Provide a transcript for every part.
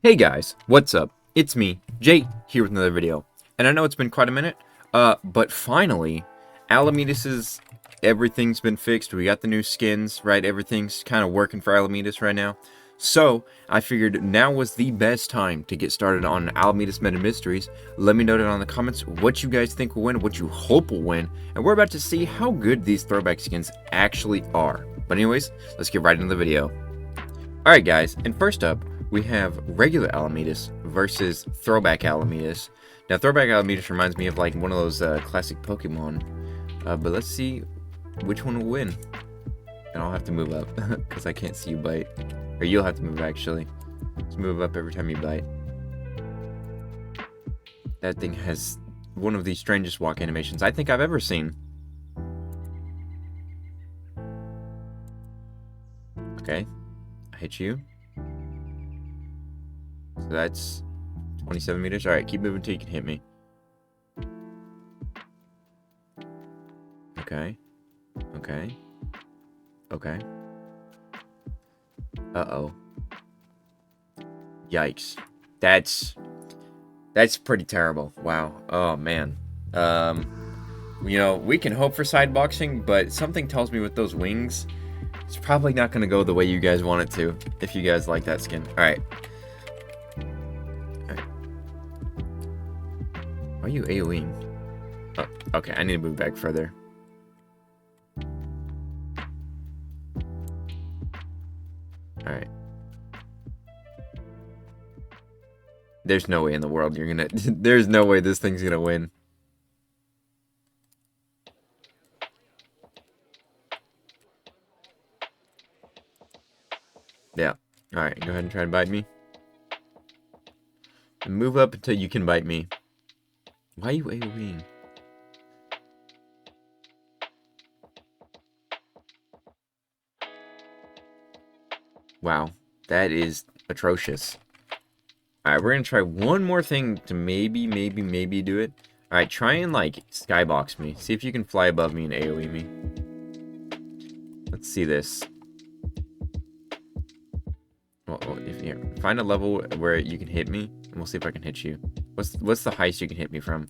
Hey guys, what's up? It's me, Jay, here with another video. And I know it's been quite a minute, but finally, Alametus's everything's been fixed. We got the new skins, right? Everything's kind of working for Alametus right now. So, I figured now was the best time to get started on Alametus Meta Mysteries. Let me know down in the comments what you guys think will win, what you hope will win, and we're about to see how good these throwback skins actually are. But anyways, let's get right into the video. Alright guys, and first up, we have regular Alametus versus Throwback Alametus. Now, Throwback Alametus reminds me of like one of those classic Pokemon. But let's see which one will win. And I'll have to move up because I can't see you bite. Or you'll have to move actually. Just move up every time you bite. That thing has one of the strangest walk animations I think I've ever seen. Okay, I hit you. So that's 27 meters. Alright, keep moving till you can hit me. Okay. Okay. Okay. Uh-oh. Yikes. That's pretty terrible. Wow. Oh, man. You know, we can hope for side boxing, but something tells me with those wings, it's probably not going to go the way you guys want it to, if you guys like that skin. Alright. Why are you AoEing? Oh, okay, I need to move back further. Alright. There's no way in the world you're gonna... There's no way this thing's gonna win. Yeah. Alright, go ahead and try and bite me. And move up until you can bite me. Why are you AoEing? Wow, that is atrocious. Alright, we're gonna try one more thing to maybe do it. Alright, try and, like, skybox me. See if you can fly above me and AoE me. Let's see this. Well, if you find a level where you can hit me, and we'll see if I can hit you. What's the highest you can hit me from?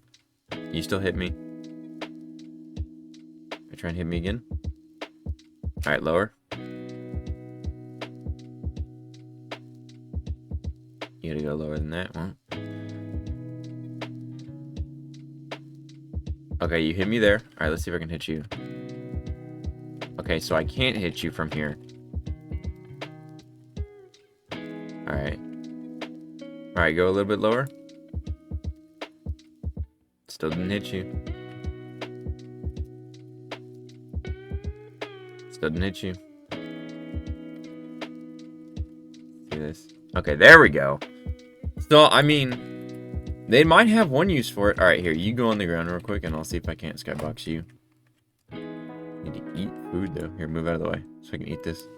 You still hit me? Try and hit me again. Alright, lower. You gotta go lower than that. Well. Okay, you hit me there. Alright, let's see if I can hit you. Okay, so I can't hit you from here. Alright. Alright, go a little bit lower. Still didn't hit you. Still didn't hit you. See this? Okay, there we go. So, I mean, they might have one use for it. Alright, here, you go on the ground real quick, and I'll see if I can't skybox you. Need to eat food, though. Here, move out of the way, so I can eat this.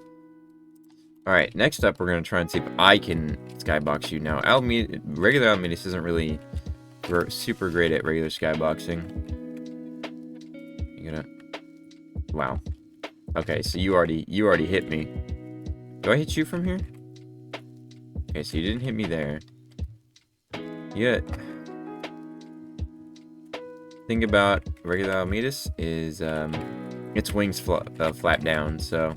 Alright, next up, we're going to try and see if I can skybox you. Now, regular Alametus isn't really super great at regular skyboxing. You gonna... Wow. Okay, so you already hit me. Do I hit you from here? Okay, so you didn't hit me there. Yeah. Thing about regular Alametus is its wings flap down, so...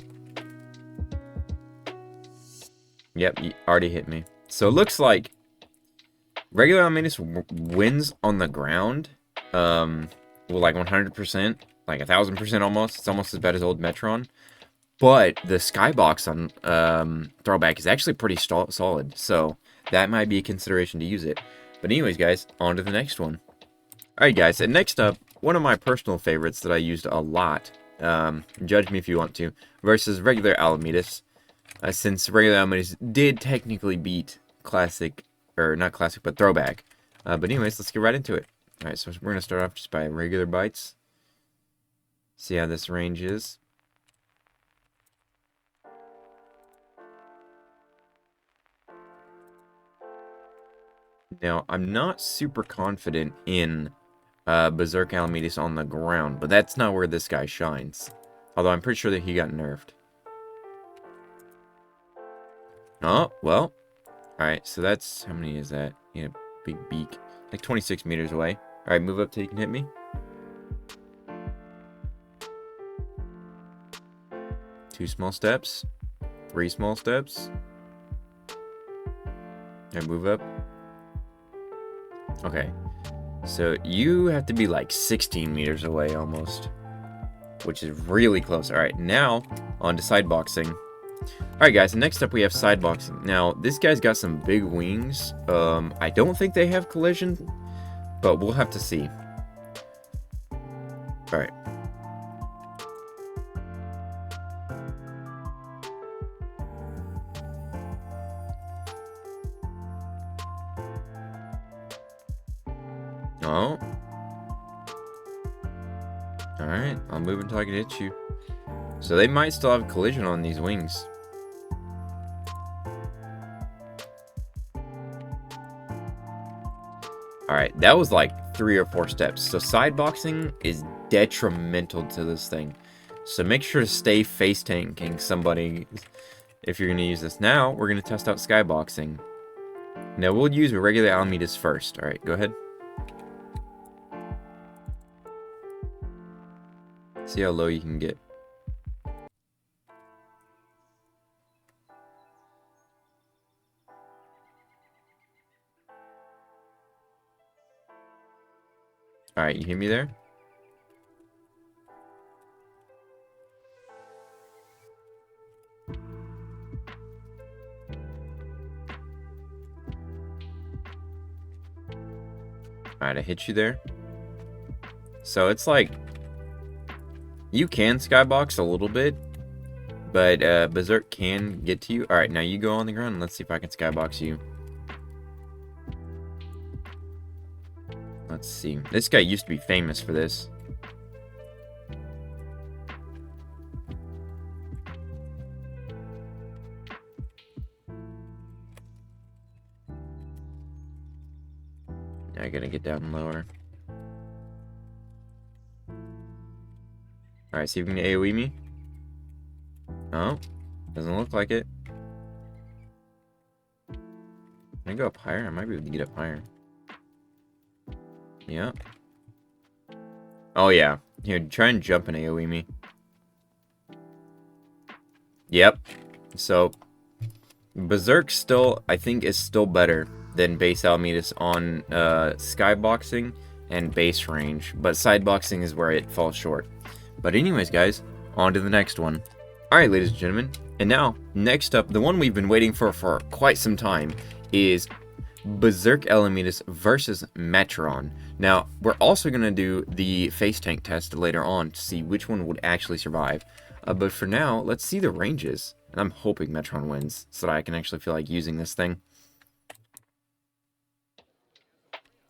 Yep, you already hit me. So it looks like regular Alametus wins on the ground. Well, like 100%, like 1000% almost. It's almost as bad as old Metron. But the skybox on Throwback is actually pretty solid. So that might be a consideration to use it. But anyways, guys, on to the next one. Alright, guys, and next up, one of my personal favorites that I used a lot. Judge me if you want to. Versus regular Alametus. Since regular Alametus did technically beat classic, or not classic, but Throwback. But anyways, let's get right into it. Alright, so we're going to start off just by regular bites. See how this range is. Now, I'm not super confident in Berserk Alametus on the ground, but that's not where this guy shines. Although I'm pretty sure that he got nerfed. Oh, well. Alright, so that's... How many is that? Yeah, big beak. Like 26 meters away. Alright, move up till you can hit me. 2 small steps. 3 small steps. And move up. Okay. So you have to be like 16 meters away almost. Which is really close. Alright, now on to side boxing. Alright guys, next up we have side boxing. Now, this guy's got some big wings. I don't think they have collision, but we'll have to see. Alright. Oh. Alright, I'll move until I can hit you. So they might still have collision on these wings. Alright, that was like 3 or 4 steps. So side boxing is detrimental to this thing. So make sure to stay face tanking somebody if you're going to use this. Now, we're going to test out skyboxing. Now, we'll use a regular Alametus first. Alright, go ahead. See how low you can get. Alright, you hear me there? Alright, I hit you there. So it's like... You can skybox a little bit, but Berserk can get to you. Alright, now you go on the ground and let's see if I can skybox you. Let's see. This guy used to be famous for this. I gotta get down lower. Alright, see if we can AoE me. Oh, doesn't look like it. Can I go up higher? I might be able to get up higher. Yeah. Oh, yeah. Here, try and jump and AoE me. Yep. So, Berserk still, I think, is still better than base Alametus on skyboxing and base range. But sideboxing is where it falls short. But anyways, guys, on to the next one. Alright, ladies and gentlemen. And now, next up, the one we've been waiting for quite some time is Berserk Alametus versus Metron. Now, we're also going to do the face tank test later on to see which one would actually survive. But for now, let's see the ranges. And I'm hoping Metron wins so that I can actually feel like using this thing.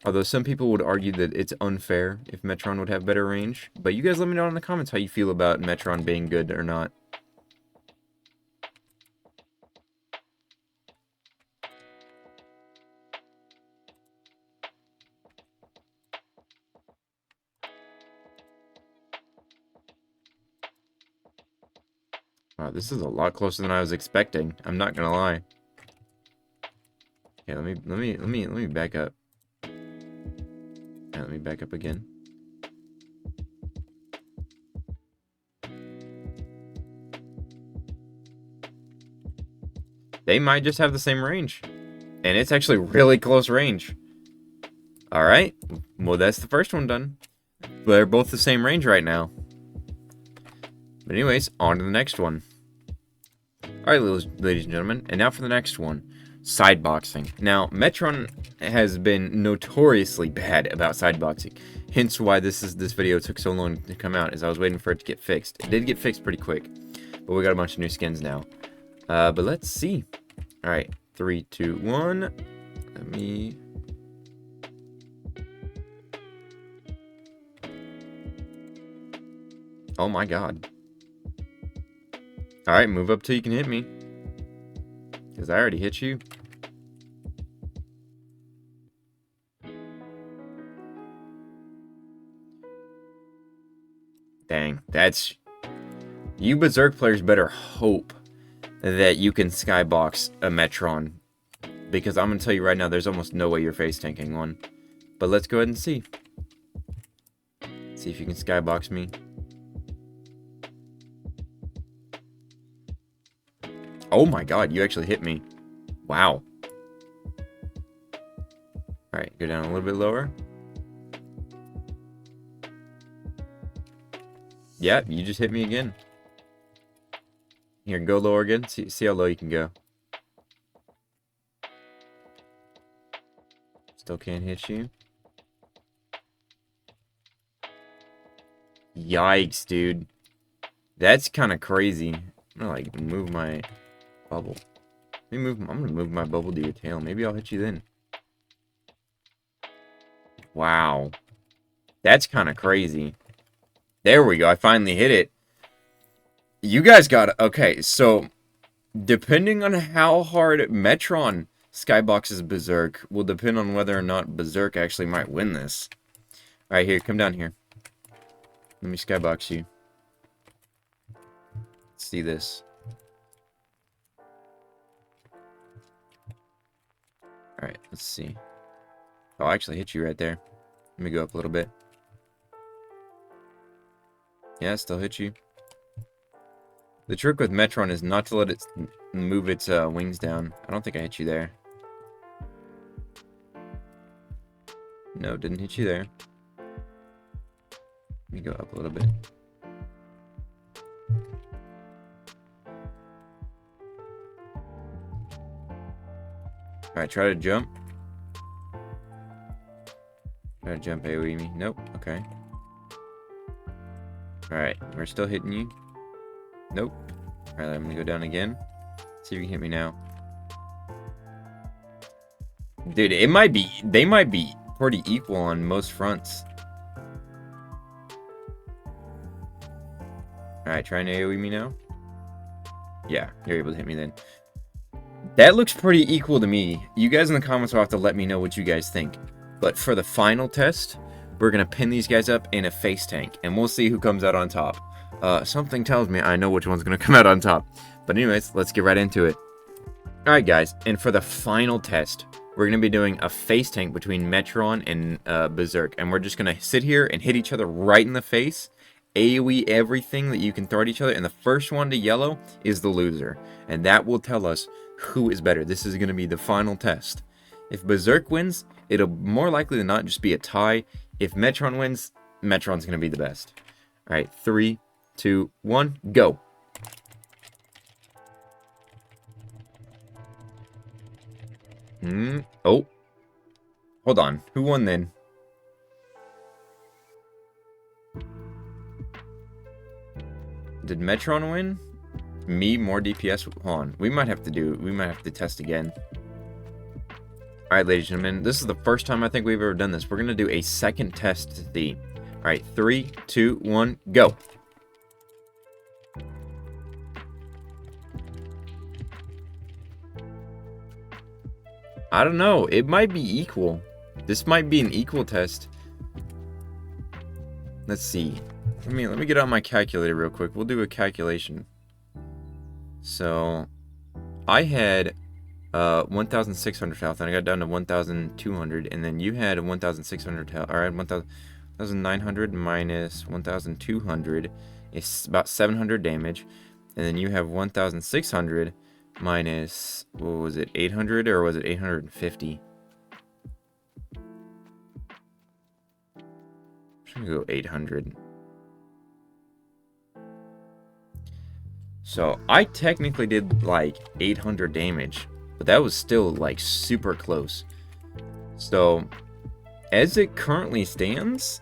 Although some people would argue that it's unfair if Metron would have better range. But you guys let me know in the comments how you feel about Metron being good or not. Wow, this is a lot closer than I was expecting. I'm not gonna lie. Okay, let me back up. Let me back up again. They might just have the same range. And it's actually really close range. Alright. Well, that's the first one done. They're both the same range right now. But anyways, on to the next one. Alright, ladies and gentlemen. And now for the next one. Side boxing. Now, Metron has been notoriously bad about side boxing. Hence why this video took so long to come out, as I was waiting for it to get fixed. It did get fixed pretty quick. But we got a bunch of new skins now. But let's see. Alright, 3, 2, 1. Let me... Oh my god. Alright, move up till you can hit me. Because I already hit you. Dang, that's... You Berserk players better hope that you can skybox a Metron. because I'm going to tell you right now, there's almost no way you're face tanking one. But let's go ahead and see. See if you can skybox me. Oh my god, you actually hit me. Wow. Alright, go down a little bit lower. Yeah, you just hit me again. Here, go lower again. See how low you can go. Still can't hit you. Yikes, dude. That's kind of crazy. I'm gonna like move my bubble. I'm gonna move my bubble to your tail. Maybe I'll hit you then. Wow. That's kind of crazy. There we go. I finally hit it. You guys got it. Okay, so depending on how hard Metron skyboxes Berserk will depend on whether or not Berserk actually might win this. Alright, here. Come down here. Let me skybox you. Let's see this. Alright, let's see. Oh, I actually hit you right there. Let me go up a little bit. Yeah, still hit you. The trick with Metron is not to let it move its wings down. I don't think I hit you there. No, didn't hit you there. Let me go up a little bit. Alright, try to jump. Try to jump AoE me. Nope, okay. Alright, we're still hitting you. Nope. Alright, I'm gonna go down again. See if you can hit me now. Dude, they might be pretty equal on most fronts. Alright, try and AoE me now. Yeah, you're able to hit me then. That looks pretty equal to me. You guys in the comments will have to let me know what you guys think. But for the final test, we're going to pin these guys up in a face tank. And we'll see who comes out on top. Something tells me I know which one's going to come out on top. But anyways, let's get right into it. Alright guys, and for the final test, we're going to be doing a face tank between Metron and Berserk. And we're just going to sit here and hit each other right in the face. AoE everything that you can throw at each other. And the first one to yellow is the loser. And that will tell us who is better. This is going to be the final test. If Berserk wins, it'll more likely than not just be a tie. If Metron wins, Metron's going to be the best. Alright, 3, 2, 1, go. Oh. Hold on. Who won then? Did Metron win? Me, more DPS? Hold on. We might have to test again. Alright, ladies and gentlemen. This is the first time I think we've ever done this. We're going to do a second test to see. Alright, 3, 2, 1, go. I don't know. It might be equal. This might be an equal test. Let's see. Let me get out my calculator real quick. We'll do a calculation. So, I had 1,600 health, and I got down to 1,200, and then you had 1,600 health. Alright, 1,900 minus 1,200 is about 700 damage, and then you have 1,600 minus, what was it, 800, or was it 850? I'm gonna go 800. So, I technically did like 800 damage, but that was still like super close. So, as it currently stands,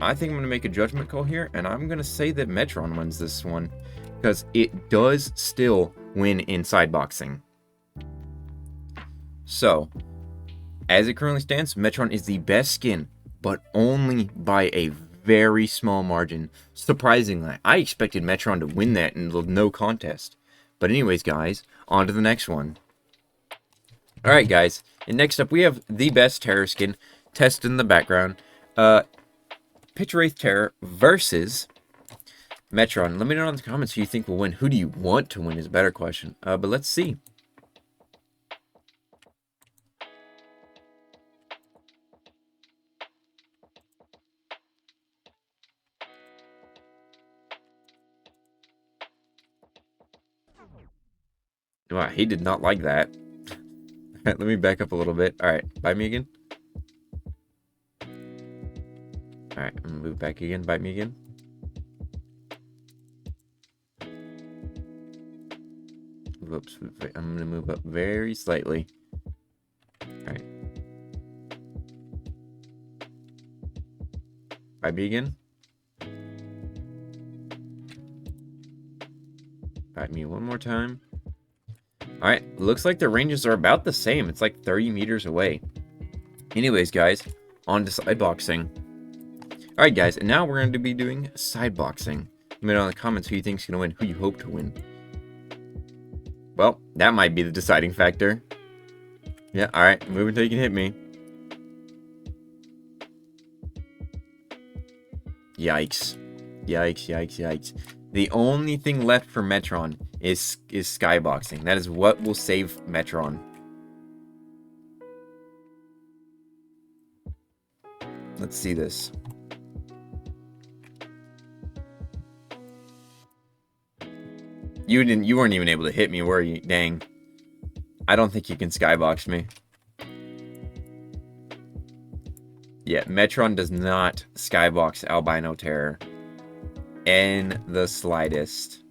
I think I'm going to make a judgment call here, and I'm going to say that Metron wins this one, because it does still win in side boxing. So, as it currently stands, Metron is the best skin, but only by a very small margin. Surprisingly, I expected Metron to win that in no contest. But anyways, guys, on to the next one. Alright, guys, and next up we have the best terror skin, tested in the background. Picture Wraith Terror versus Metron. Let me know in the comments who you think will win. Who do you want to win is a better question. But let's see. Wow, he did not like that. Let me back up a little bit. Alright, bite me again. Alright, I'm gonna move back again. Bite me again. Whoops, I'm gonna move up very slightly. Alright. Bite me again. Bite me one more time. Alright, looks like the ranges are about the same. It's like 30 meters away. Anyways, guys, on to side boxing. Alright, guys, and now we're going to be doing side boxing. Let me know in the comments who you think's going to win, who you hope to win. Well, that might be the deciding factor. Yeah, alright, move until you can hit me. Yikes. Yikes, yikes, yikes. The only thing left for Metron is skyboxing. That is what will save Metron. Let's see this. You weren't even able to hit me, were you? Dang. I don't think you can skybox me. Yeah, Metron does not skybox Albino Terror. In the slightest.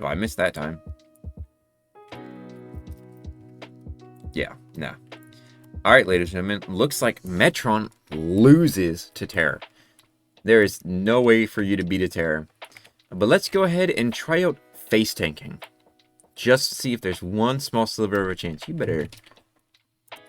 Oh, I missed that time. Yeah, nah. Alright, ladies and gentlemen. Looks like Metron loses to Terror. There is no way for you to beat a Terror. But let's go ahead and try out face tanking. Just to see if there's one small sliver of a chance. You better...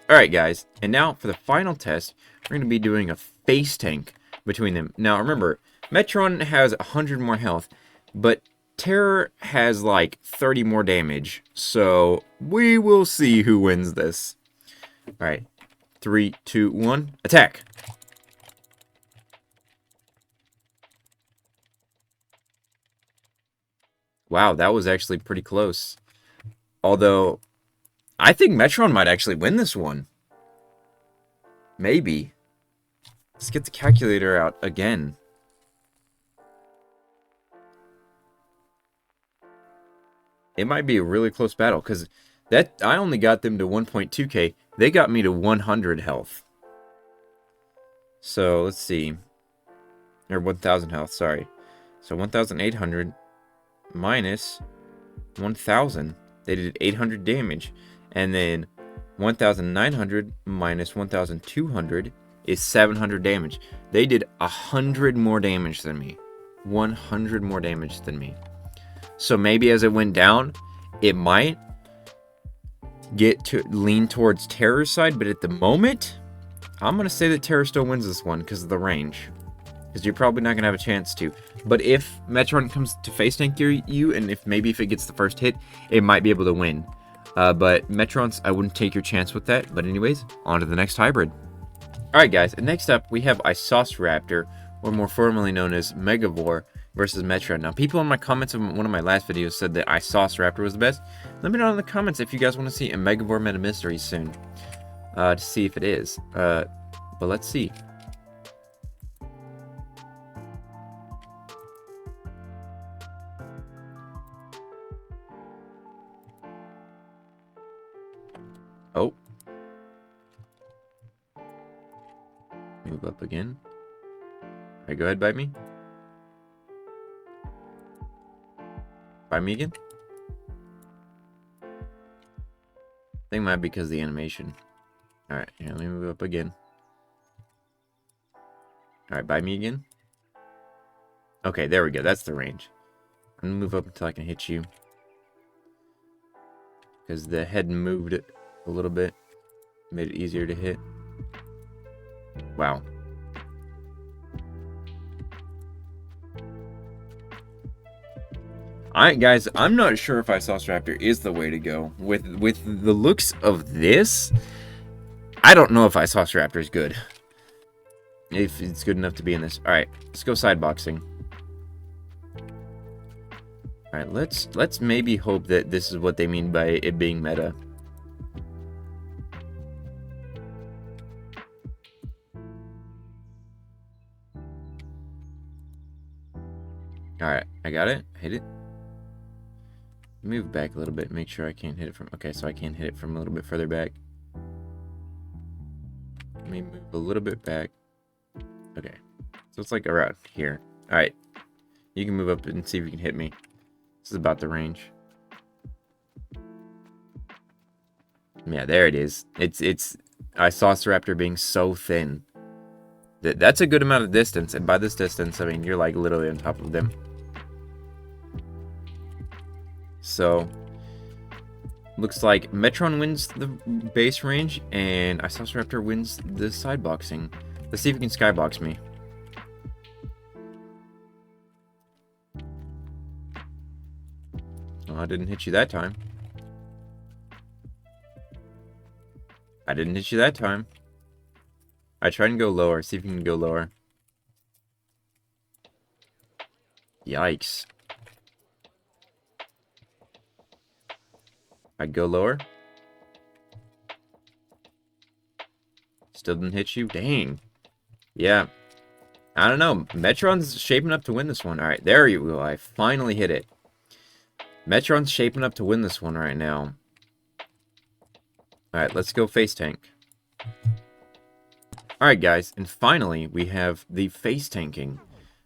Alright, guys. And now, for the final test, we're going to be doing a face tank between them. Now, remember, Metron has 100 more health, but Terror has like 30 more damage. So, we will see who wins this. Alright. 3, 2, 1. Attack! Wow, that was actually pretty close. Although, I think Metron might actually win this one. Maybe. Let's get the calculator out again. It might be a really close battle, because I only got them to 1.2k. They got me to 100 health. So, let's see. Or 1,000 health, sorry. So, 1,800 minus 1,000. They did 800 damage. And then 1,900 minus 1,200 is 700 damage. They did 100 more damage than me. 100 more damage than me. So maybe as it went down, it might get to lean towards Terror's side. But at the moment, I'm going to say that Terror still wins this one because of the range. Because you're probably not going to have a chance to. But if Metron comes to face tank you, and if it gets the first hit, it might be able to win. But Metrons, I wouldn't take your chance with that. But anyways, on to the next hybrid. Alright guys, and next up we have Raptor, or more formally known as Megavore, versus Metron. Now people in my comments of one of my last videos said that Raptor was the best. Let me know in the comments if you guys want to see a Megavore Meta Mystery soon. To see if it is. But let's see. Oh. Move up again. Alright, go ahead, bite me. Bite me again. I think it might be because of the animation. Alright, here, let me move up again. Alright, bite me again. Okay, there we go. That's the range. I'm gonna move up until I can hit you. Because the head moved it a little bit. Made it easier to hit. Wow. Alright guys, I'm not sure if Raptor is the way to go. With the looks of this, I don't know if Raptor is good. If it's good enough to be in this. Alright, let's go side boxing. Alright, let's maybe hope that this is what they mean by it being meta. Alright, I got it. I hit it. Move back a little bit, make sure I can't hit it from... Okay, so I can't hit it from a little bit further back. Let me move a little bit back. Okay, so it's like around here. Alright, you can move up and see if you can hit me. This is about the range. Yeah, there it is. I saw Raptor being so thin. That's a good amount of distance, and by this distance, I mean, you're like literally on top of them. So, looks like Metron wins the base range, and Raptor wins the side boxing. Let's see if you can skybox me. Oh, I didn't hit you that time. I didn't hit you that time. I try and go lower. See if you can go lower. Yikes. I'd go lower. Still didn't hit you? Dang. Yeah. I don't know. Metron's shaping up to win this one. Alright, there you go. I finally hit it. Metron's shaping up to win this one right now. Alright, let's go face tank. Alright, guys. And finally, we have the face tanking.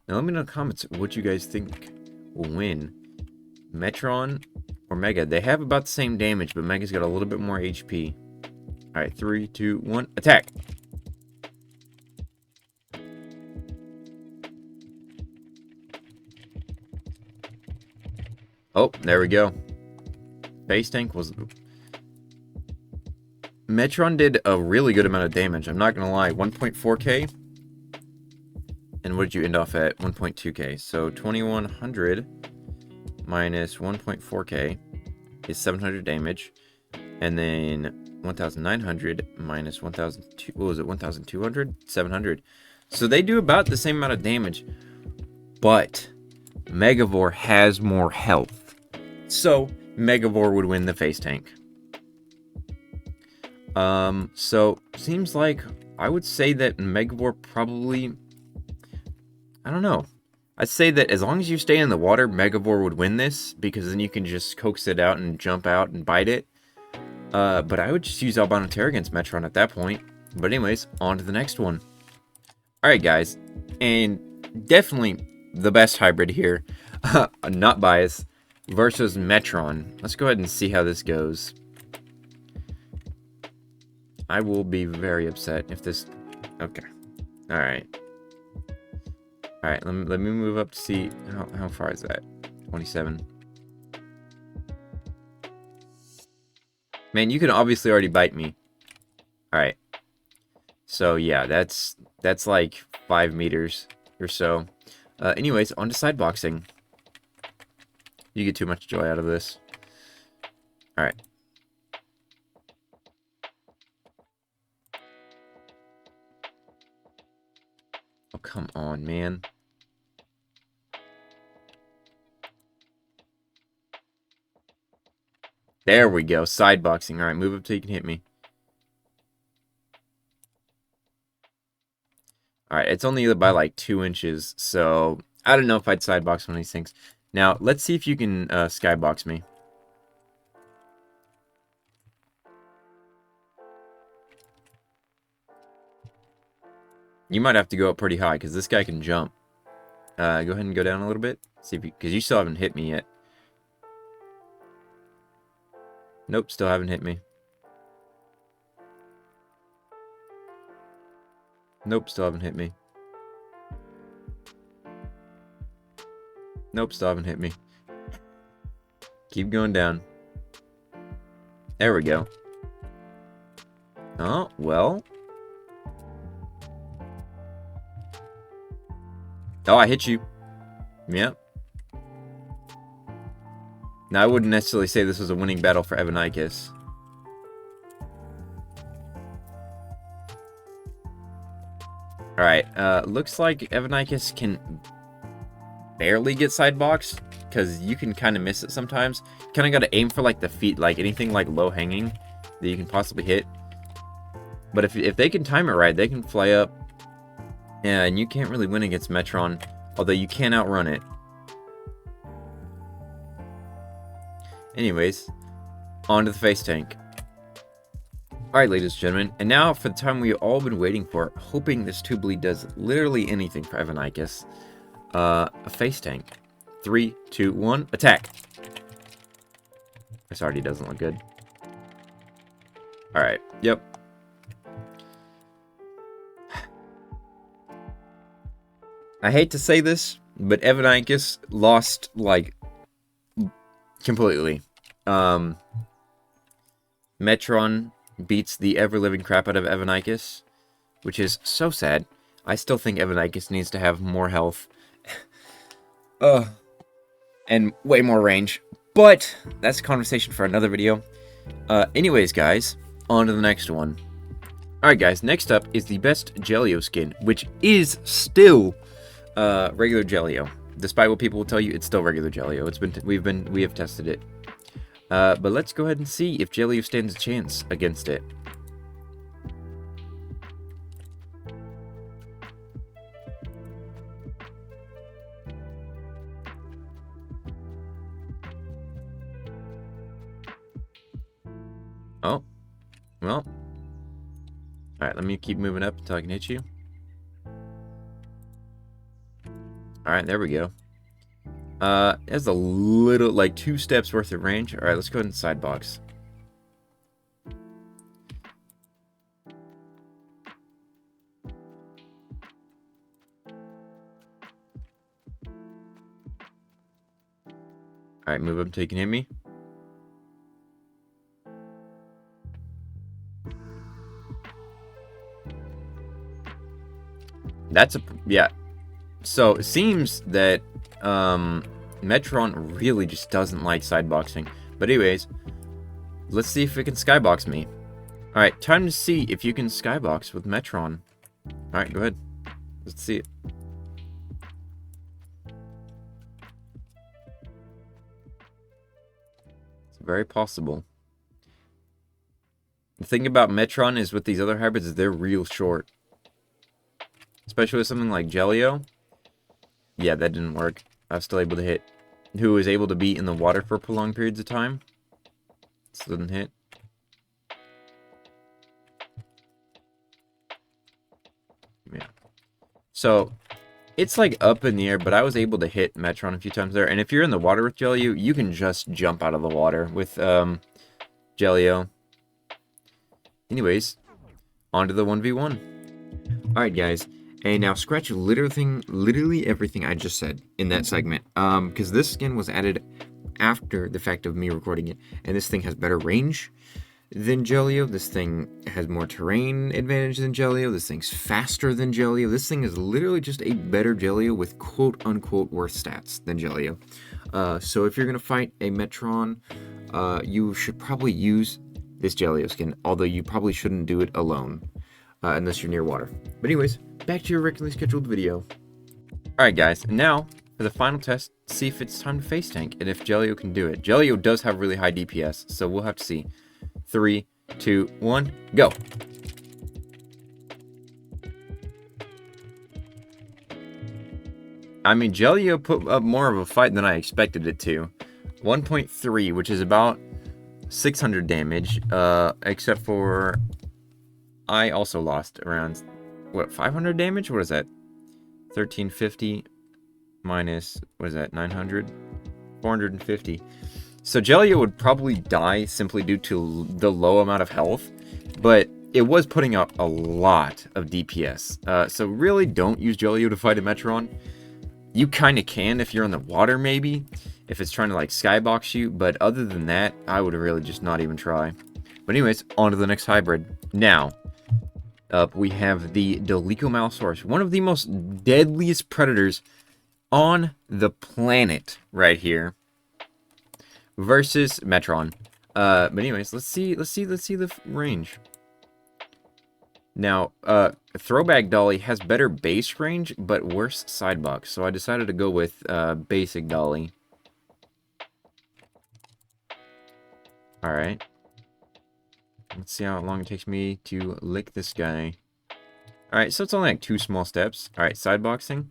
Now, let me know in the comments what you guys think will win. Metron or Mega. They have about the same damage, but Mega's got a little bit more HP. Alright, 3, 2, 1, attack! Oh, there we go. Face tank was... Metron did a really good amount of damage, I'm not gonna lie. 1.4k. And what did you end off at? 1.2k. So 2100 minus 1.4k is 700 damage. And then 1900 minus 1002. What was it? 1200? 700. So they do about the same amount of damage. But Megavore has more health. So Megavore would win the face tank. So seems like I would say that Megavore probably, I don't know. I'd say that as long as you stay in the water, Megavore would win this, because then you can just coax it out and jump out and bite it. But I would just use Albino Terror against Metron at that point. But anyways, on to the next one. Alright guys, and definitely the best hybrid here, not biased, versus Metron. Let's go ahead and see how this goes. I will be very upset if this... Okay. Alright. Alright, let me move up to see... How far is that? 27. Man, you can obviously already bite me. Alright. So, yeah, that's like 5 meters or so. Anyways, on to side boxing. You get too much joy out of this. Alright. Oh, come on, man. There we go. Side boxing. Alright, move up till you can hit me. Alright, it's only by like 2 inches, so I don't know if I'd side box one of these things. Now, let's see if you can skybox me. You might have to go up pretty high, because this guy can jump. Go ahead and go down a little bit. See if because you still haven't hit me yet. Nope, still haven't hit me. Nope, still haven't hit me. Nope, still haven't hit me. Keep going down. There we go. Oh, well. Oh, I hit you. Yep. Now, I wouldn't necessarily say this was a winning battle for Evanis. Alright, looks like Evanis can barely get sideboxed, because you can kind of miss it sometimes. You kind of got to aim for, like, the feet, like, anything, like, low-hanging that you can possibly hit. But if they can time it right, they can fly up. Yeah, and you can't really win against Metron, although you can outrun it. Anyways, on to the face tank. Alright, ladies and gentlemen, and now for the time we've all been waiting for, hoping this Tubely does literally anything for Evanis. A face tank. 3, 2, 1, attack! This already doesn't look good. Alright, yep. I hate to say this, but Evanis lost, like, completely. Metron beats the ever-living crap out of Evanis, which is so sad. I still think Evanis needs to have more health. And way more range. But that's a conversation for another video. Anyways, guys, on to the next one. Alright, guys, next up is the best Jellio skin, which is still regular Jellio. Despite what people will tell you, it's still regular Jellio. We have tested it. But let's go ahead and see if Jellio stands a chance against it. Oh, well. Alright, let me keep moving up until I can hit you. Alright, there we go. That's a little, like, 2 steps worth of range. Alright, let's go ahead and side box. Alright, move up until you can hit me. That's a, yeah. So, it seems that, Metron really just doesn't like sideboxing. But anyways, let's see if it can skybox me. Alright, time to see if you can skybox with Metron. Alright, go ahead. Let's see it. It's very possible. The thing about Metron is with these other hybrids is they're real short. Especially with something like Jellio. Yeah, that didn't work. I was still able to hit. Who was able to be in the water for prolonged periods of time. Still didn't hit. Yeah. So, it's like up in the air, but I was able to hit Metron a few times there. And if you're in the water with Jellio, you can just jump out of the water with Jellio. Anyways, on to the 1v1. Alright, guys. And now scratch literally everything I just said in that segment. Because this skin was added after the fact of me recording it. And this thing has better range than Jellio. This thing has more terrain advantage than Jellio. This thing's faster than Jellio. This thing is literally just a better Jellio with quote-unquote worse stats than Jellio. So if you're going to fight a Metron, you should probably use this Jellio skin. Although you probably shouldn't do it alone. Unless you're near water. But anyways, back to your regularly scheduled video. Alright guys, and now, for the final test, see if it's time to face tank, and if Jellio can do it. Jellio does have really high DPS, so we'll have to see. 3, 2, 1, go! I mean, Jellio put up more of a fight than I expected it to. 1.3, which is about 600 damage, except for... I also lost around, what, 500 damage? What is that? 1350 minus, what is that, 900? 450. So Jellio would probably die simply due to the low amount of health, but it was putting up a lot of DPS. So really don't use Jellio to fight a Metron. You kind of can if you're in the water, maybe, if it's trying to, like, skybox you, but other than that, I would really just not even try. But anyways, on to the next hybrid. Now, up we have the Dinosaur, one of the most deadliest predators on the planet right here, versus Metron. But anyways, let's see the range. Now, Throwback Dolly has better base range, but worse sidebox, so I decided to go with basic Dolly. Alright. Let's see how long it takes me to lick this guy. Alright, so it's only like 2 small steps. Alright, sideboxing.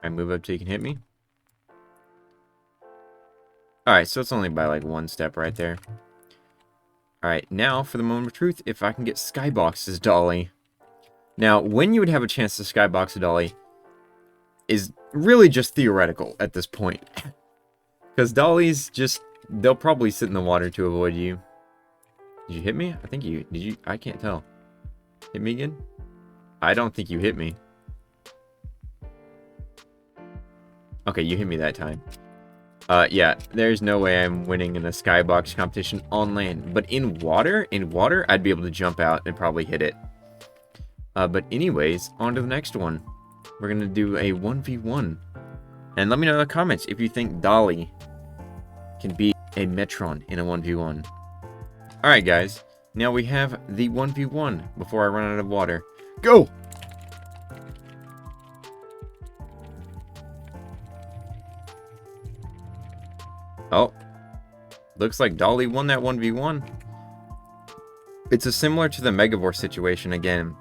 I move up till you can hit me. Alright, so it's only by like one step right there. Alright, now for the moment of truth, if I can get Skybox's Dolly. Now, when you would have a chance to Skybox a Dolly is really just theoretical at this point. Because Dollies just, they'll probably sit in the water to avoid you. Did you hit me? I think you, did you? I can't tell. Hit me again? I don't think you hit me. Okay, you hit me that time. Yeah, there's no way I'm winning in a skybox competition on land. But in water, I'd be able to jump out and probably hit it. But anyways, on to the next one. We're going to do a 1v1. And let me know in the comments if you think Dolly can beat a Metron in a 1v1. Alright guys, now we have the 1v1 before I run out of water. Go! Oh, looks like Dolly won that 1v1. It's a similar to the Megavore situation again,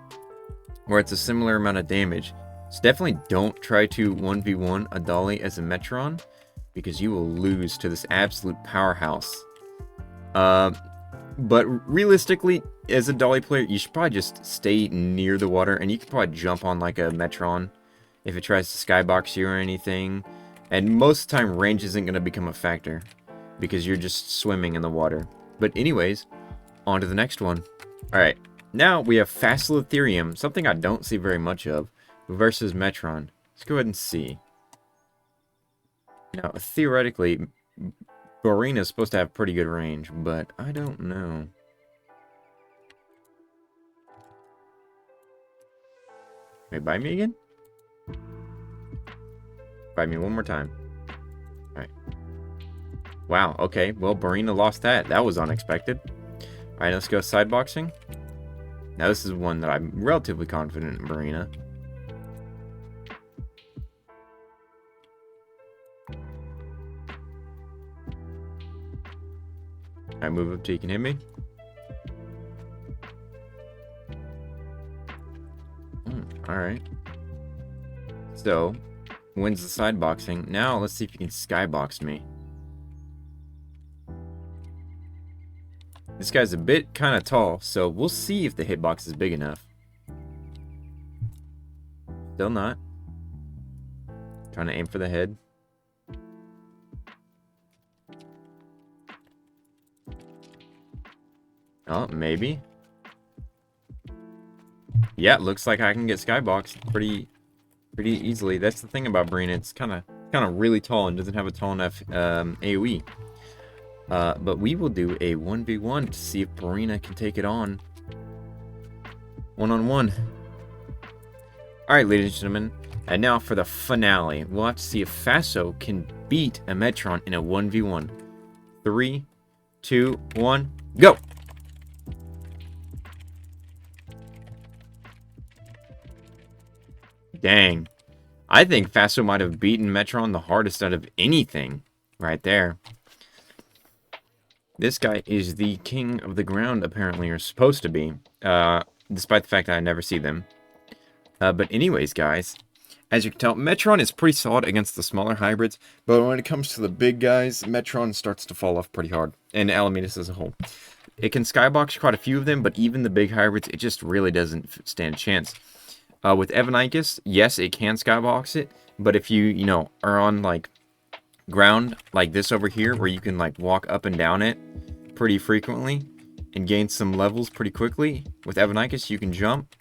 where it's a similar amount of damage. So definitely don't try to 1v1 a Dolly as a Metron, because you will lose to this absolute powerhouse. But realistically, as a Dolly player, you should probably just stay near the water, and you can probably jump on like a Metron if it tries to skybox you or anything. And most of the time, range isn't going to become a factor, because you're just swimming in the water. But anyways, on to the next one. Alright, now we have Facilitherium, something I don't see very much of, versus Metron. Let's go ahead and see. Now, theoretically, Bina is supposed to have pretty good range, but I don't know. Wait, bite me again? Bite me one more time. Alright. Wow, okay. Well, Bina lost that. That was unexpected. Alright, let's go sideboxing. Now, this is one that I'm relatively confident in Bina. I move up till you can hit me. Alright. So, wins the sideboxing. Now, let's see if you can skybox me. This guy's a bit kind of tall, so we'll see if the hitbox is big enough. Still not. Trying to aim for the head. Oh, maybe. Yeah, looks like I can get skyboxed pretty easily. That's the thing about Bina. It's kind of really tall and doesn't have a tall enough AoE. But we will do a 1v1 to see if Bina can take it on. One-on-one. Alright, ladies and gentlemen. And now for the finale. We'll have to see if Faso can beat a Metron in a 1v1. 3, 2, 1, go! Dang. I think Faso might have beaten Metron the hardest out of anything. Right there. This guy is the king of the ground, apparently, or supposed to be. Despite the fact that I never see them. But anyways, guys. As you can tell, Metron is pretty solid against the smaller hybrids. But when it comes to the big guys, Metron starts to fall off pretty hard. And Alametus as a whole. It can skybox quite a few of them, but even the big hybrids, it just really doesn't stand a chance. With Evanis, yes, it can skybox it, but if you know, are on, like, ground like this over here, where you can, like, walk up and down it pretty frequently and gain some levels pretty quickly, with Evanis, you can jump.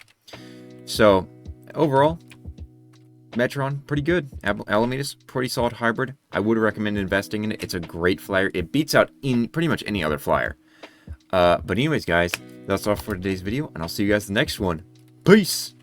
So, overall, Metron, pretty good. Alametus, pretty solid hybrid. I would recommend investing in it. It's a great flyer. It beats out in pretty much any other flyer. But anyways, guys, that's all for today's video, and I'll see you guys in the next one. Peace!